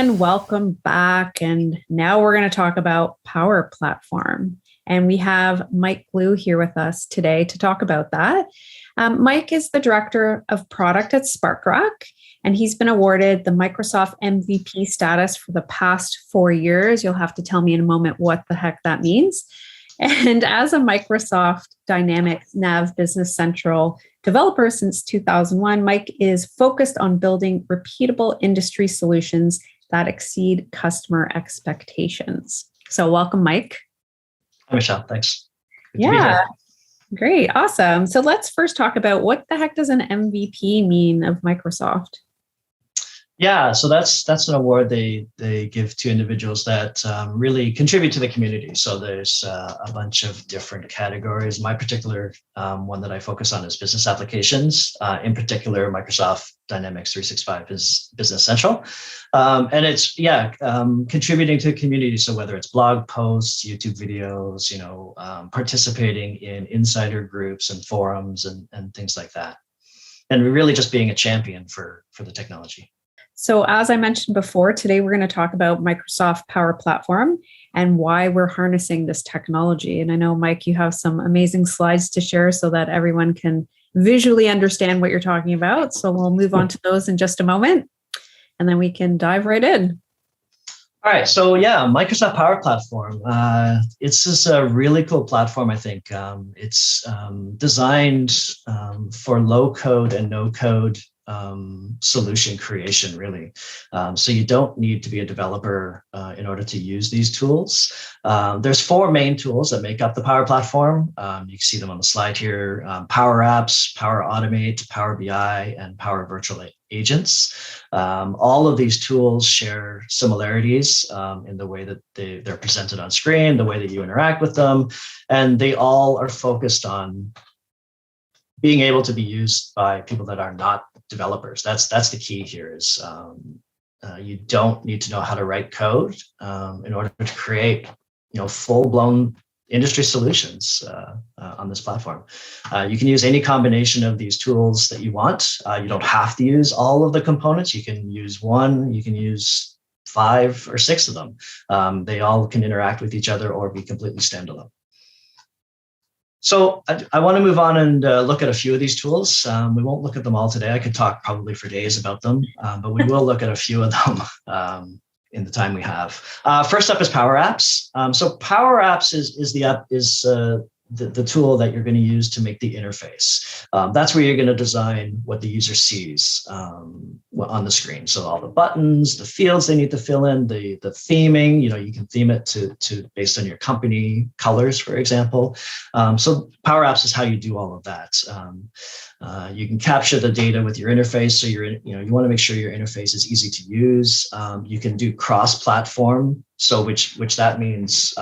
everyone. Welcome back. And now we're going to talk about Power Platform. And we have Mike Blue here with us today to talk about that. Mike is the director of product at SparkRock, and he's been awarded the Microsoft MVP status for the past 4 years. You'll have to tell me in a moment what the heck that means. And as a Microsoft Dynamics Nav Business Central developer since 2001, Mike is focused on building repeatable industry solutions that exceed customer expectations. So welcome, Mike. Hi, Michelle. Thanks. Good to be here. Great. Awesome. So let's first talk about what the heck does an MVP mean of Microsoft? Yeah, so that's an award they give to individuals that really contribute to the community. So there's a bunch of different categories. My particular one that I focus on is business applications, in particular Microsoft Dynamics 365 is Business Central. And it's, contributing to the community. So whether it's blog posts, YouTube videos, participating in insider groups and forums and things like that. And really just being a champion for the technology. So as I mentioned before, today we're going to talk about Microsoft Power Platform and why we're harnessing this technology. And I know, Mike, you have some amazing slides to share so that everyone can visually understand what you're talking about. So we'll move on to those in just a moment, and then we can dive right in. All right. So Microsoft Power Platform. It's just a really cool platform, I think. It's designed for low code and no code solution creation, really. So you don't need to be a developer in order to use these tools. There's 4 main tools that make up the Power Platform. You can see them on the slide here: Power Apps, Power Automate, Power BI, and Power Virtual Agents. All of these tools share similarities in the way that they're presented on screen, the way that you interact with them, and they all are focused on being able to be used by people that are not developers. That's the key here. Is you don't need to know how to write code in order to create full-blown industry solutions on this platform. You can use any combination of these tools that you want. You don't have to use all of the components. You can use one. You can use 5 or 6 of them. They all can interact with each other or be completely standalone. So I want to move on and look at a few of these tools. We won't look at them all today. I could talk probably for days about them, but we will look at a few of them in the time we have. First up is Power Apps. So Power Apps is the tool that you're going to use to make the interface. That's where you're going to design what the user sees on the screen. So all the buttons, the fields they need to fill in, the theming, you can theme it to based on your company colors, for example. So Power Apps is how you do all of that. You can capture the data with your interface. So you want to make sure your interface is easy to use. You can do cross-platform. So which that means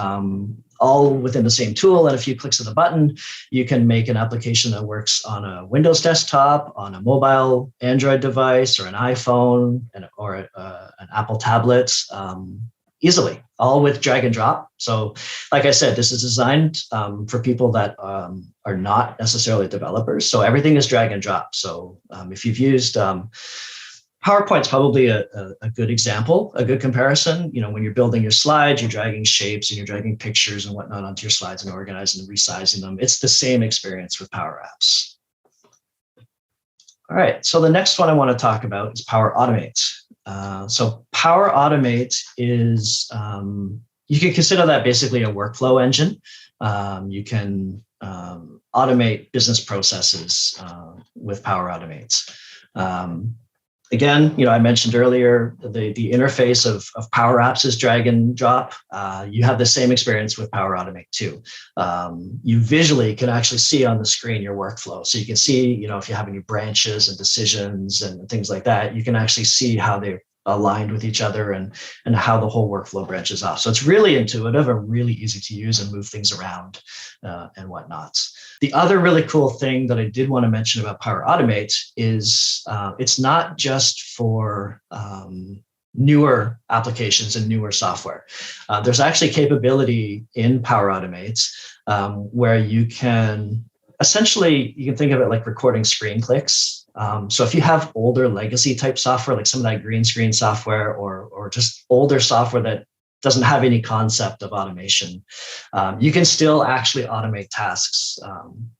all within the same tool, and a few clicks of the button, you can make an application that works on a Windows desktop, on a mobile Android device, or an iPhone, or an Apple tablet easily, all with drag and drop. So like I said, this is designed for people that are not necessarily developers. So everything is drag and drop. So if you've used PowerPoint's probably a good example, a good comparison. When you're building your slides, you're dragging shapes and you're dragging pictures and whatnot onto your slides and organizing and resizing them. It's the same experience with Power Apps. All right, so the next one I want to talk about is Power Automate. So Power Automate is, you can consider that basically a workflow engine. You can automate business processes with Power Automate. Again, I mentioned earlier, the interface of Power Apps is drag and drop. You have the same experience with Power Automate too. You visually can actually see on the screen your workflow. So you can see, if you have any branches and decisions and things like that, you can actually see how they're aligned with each other and how the whole workflow branches off. So it's really intuitive and really easy to use and move things around and whatnot. The other really cool thing that I did want to mention about Power Automate is it's not just for newer applications and newer software. There's actually capability in Power Automate where you can think of it like recording screen clicks. So if you have older legacy type software, like some of that green screen software or just older software that doesn't have any concept of automation, you can still actually automate tasks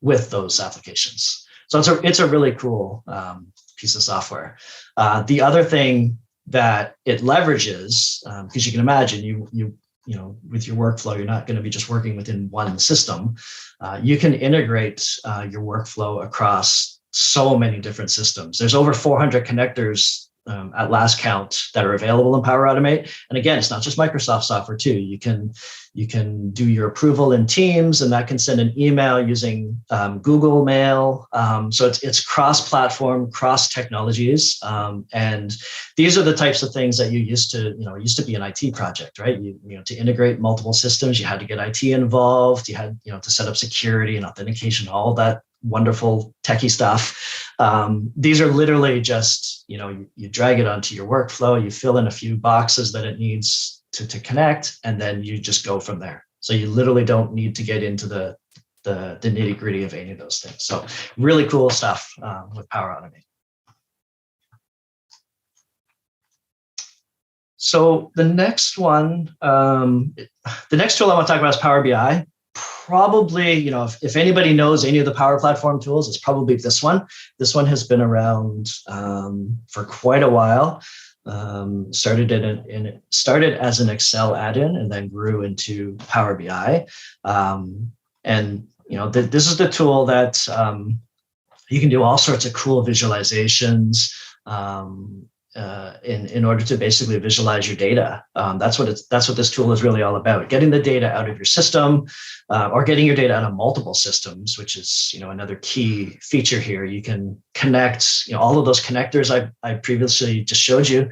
with those applications. So it's a really cool piece of software. The other thing that it leverages, because you can imagine you know, with your workflow, you're not going to be just working within one system. You can integrate your workflow across so many different systems. There's over 400 connectors at last count that are available in Power Automate. And again, it's not just Microsoft software too. You can do your approval in Teams, and that can send an email using Google Mail. So it's cross-platform, cross-technologies, and these are the types of things that used to be an IT project, right? To integrate multiple systems, you had to get IT involved. You had to set up security and authentication, all that wonderful techie stuff. These are literally just, you drag it onto your workflow, you fill in a few boxes that it needs to connect, and then you just go from there. So you literally don't need to get into the nitty gritty of any of those things. So really cool stuff with Power Automate. So the next tool I want to talk about is Power BI. Probably, if anybody knows any of the Power Platform tools, it's probably this one. This one has been around for quite a while. Started as an Excel add-in and then grew into Power BI. This is the tool that you can do all sorts of cool visualizations in order to basically visualize your data. That's what this tool is really all about: getting the data out of your system, or getting your data out of multiple systems, which is another key feature here. You can connect all of those connectors I previously just showed you.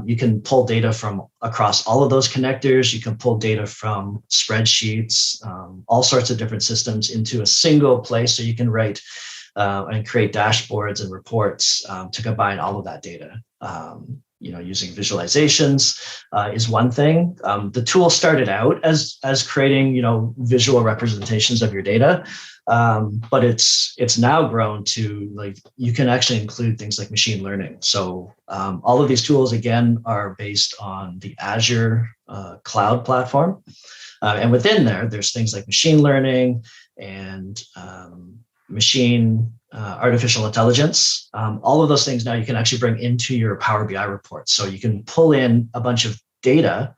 You can pull data from across all of those connectors. You can pull data from spreadsheets, all sorts of different systems into a single place, so you can write and create dashboards and reports to combine all of that data. Using visualizations is one thing. The tool started out as creating visual representations of your data, but it's now grown to you can actually include things like machine learning. So all of these tools again are based on the Azure cloud platform, and within there's things like machine learning and artificial intelligence. All of those things now you can actually bring into your Power BI reports. So you can pull in a bunch of data.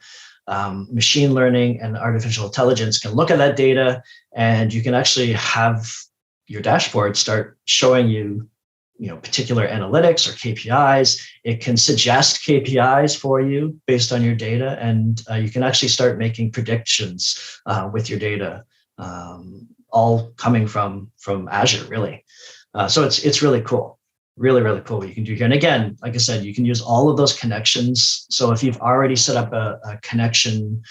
Machine learning and artificial intelligence can look at that data, and you can actually have your dashboard start showing you, particular analytics or KPIs. It can suggest KPIs for you based on your data, and you can actually start making predictions with your data, all coming from Azure, really. So it's really cool. Really, really cool what you can do here. And again, like I said, you can use all of those connections. So if you've already set up a connection,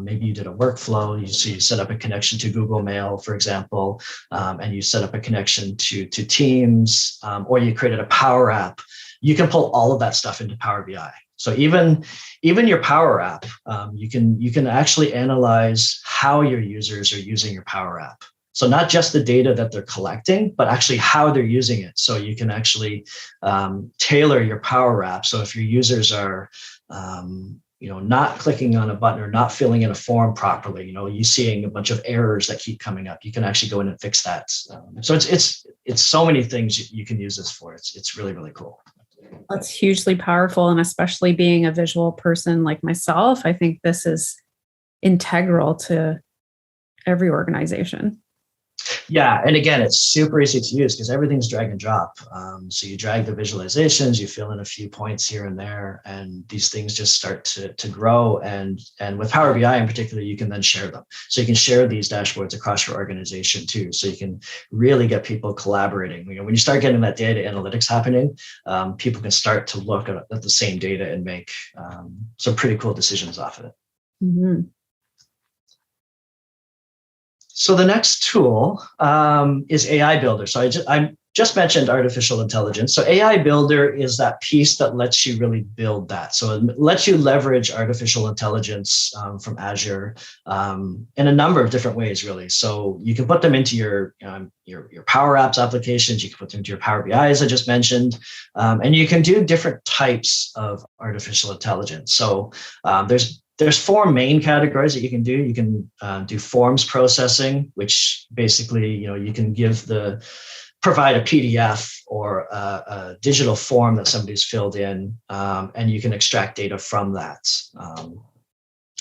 maybe you did a workflow, you set up a connection to Google Mail, for example, and you set up a connection to Teams, or you created a Power App, you can pull all of that stuff into Power BI. So even your Power App, you can actually analyze how your users are using your Power App. So not just the data that they're collecting, but actually how they're using it. So you can actually tailor your Power App. So if your users are not clicking on a button or not filling in a form properly, you seeing a bunch of errors that keep coming up, you can actually go in and fix that. So it's so many things you can use this for. It's really, really cool. That's hugely powerful. And especially being a visual person like myself, I think this is integral to every organization. Yeah, and again, it's super easy to use because everything's drag and drop. So you drag the visualizations, you fill in a few points here and there, and these things just start to grow. And with Power BI in particular, you can then share them. So you can share these dashboards across your organization too. So you can really get people collaborating. When you start getting that data analytics happening, people can start to look at the same data and make some pretty cool decisions off of it. Mm-hmm. So the next tool is AI Builder. So just mentioned artificial intelligence. So AI Builder is that piece that lets you really build that. So it lets you leverage artificial intelligence from Azure in a number of different ways, really. So you can put them into your Power Apps applications. You can put them into your Power BI, as I just mentioned, and you can do different types of artificial intelligence. So there's four main categories that you can do. You can do forms processing, which basically, you can provide a PDF or a digital form that somebody's filled in, and you can extract data from that.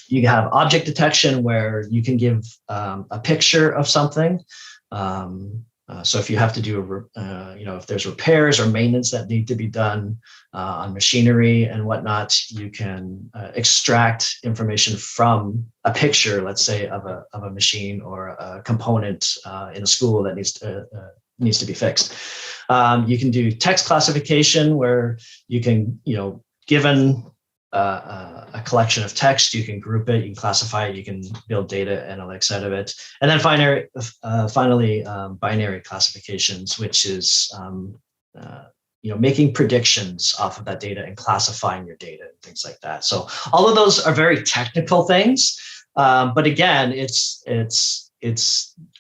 You have object detection, where you can give a picture of something. So if you have to do, if there's repairs or maintenance that need to be done on machinery and whatnot, you can extract information from a picture, let's say, of a machine or a component in a school that needs to be fixed. You can do text classification, where you can, given a collection of text, you can group it, you can classify it, you can build data analytics out of it. And then finally, binary classifications, which is making predictions off of that data and classifying your data and things like that. So all of those are very technical things, but again, it's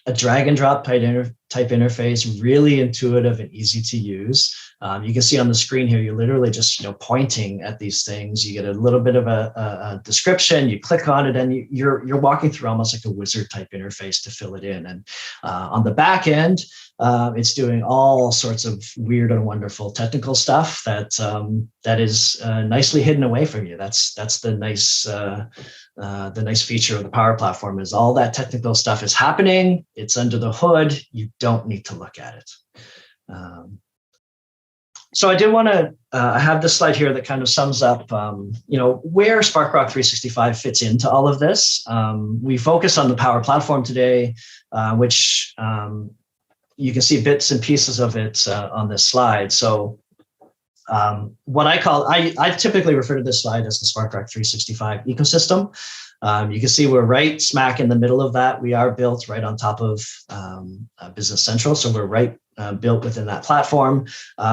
a drag and drop type interface, really intuitive and easy to use. You can see on the screen here, you're literally just pointing at these things. You get a little bit of a description. You click on it, and you're walking through almost like a wizard type interface to fill it in. And on the back end, it's doing all sorts of weird and wonderful technical stuff that is nicely hidden away from you. That's the nice feature of the Power Platform, is all that technical stuff is happening. It's under the hood. You don't need to look at it. So I did want to, I have this slide here that kind of sums up, where SparkRock 365 fits into all of this. We focus on the Power Platform today, which you can see bits and pieces of it on this slide. So what I typically refer to this slide as the SparkRock 365 ecosystem. You can see we're right smack in the middle of that. We are built right on top of Business Central. So we're right built within that platform,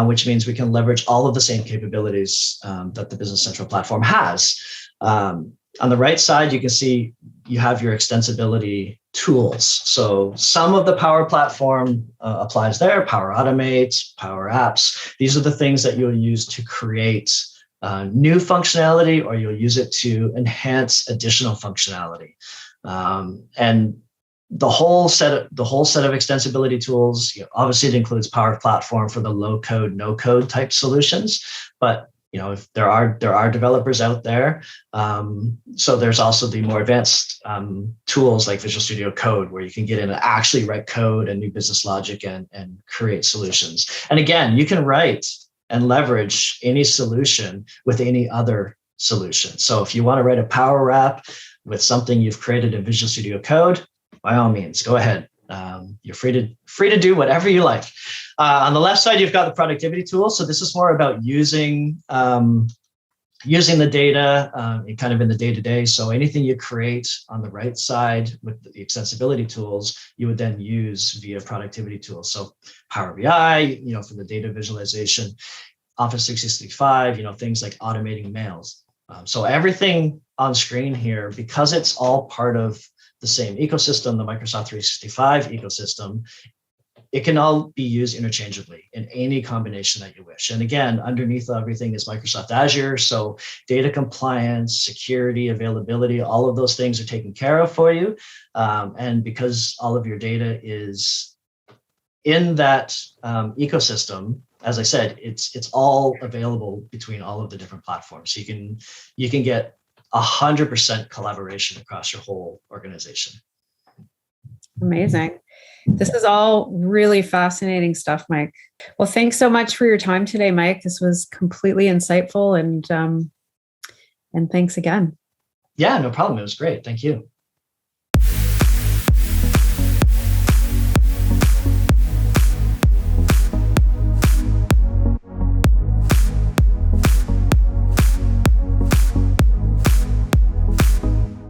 which means we can leverage all of the same capabilities that the Business Central platform has. On the right side, you can see you have your extensibility tools. So some of the Power Platform applies there: Power Automate, Power Apps. These are the things that you'll use to create new functionality, or you'll use it to enhance additional functionality. And the whole set of extensibility tools, obviously it includes Power Platform for the low code, no code type solutions, but if there are developers out there. So there's also the more advanced tools like Visual Studio Code, where you can get in and actually write code and new business logic and create solutions. And again, you can write and leverage any solution with any other solution. So if you want to write a Power App with something you've created in Visual Studio Code, by all means, go ahead. You're free to do whatever you like. On the left side, you've got the productivity tool. So this is more about using the data kind of in the day-to-day. So anything you create on the right side with the extensibility tools, you would then use via productivity tools. So Power BI, for the data visualization, Office 365, things like automating mails. So everything on screen here, because it's all part of the same ecosystem, the Microsoft 365 ecosystem, it can all be used interchangeably in any combination that you wish. And again, underneath everything is Microsoft Azure. So data compliance, security, availability, all of those things are taken care of for you. And because all of your data is in that ecosystem, as I said, it's all available between all of the different platforms. So you can get 100% collaboration across your whole organization. Amazing. This is all really fascinating stuff, Mike. Well, thanks so much for your time today, Mike. This was completely insightful, and thanks again. Yeah, no problem. It was great. Thank you.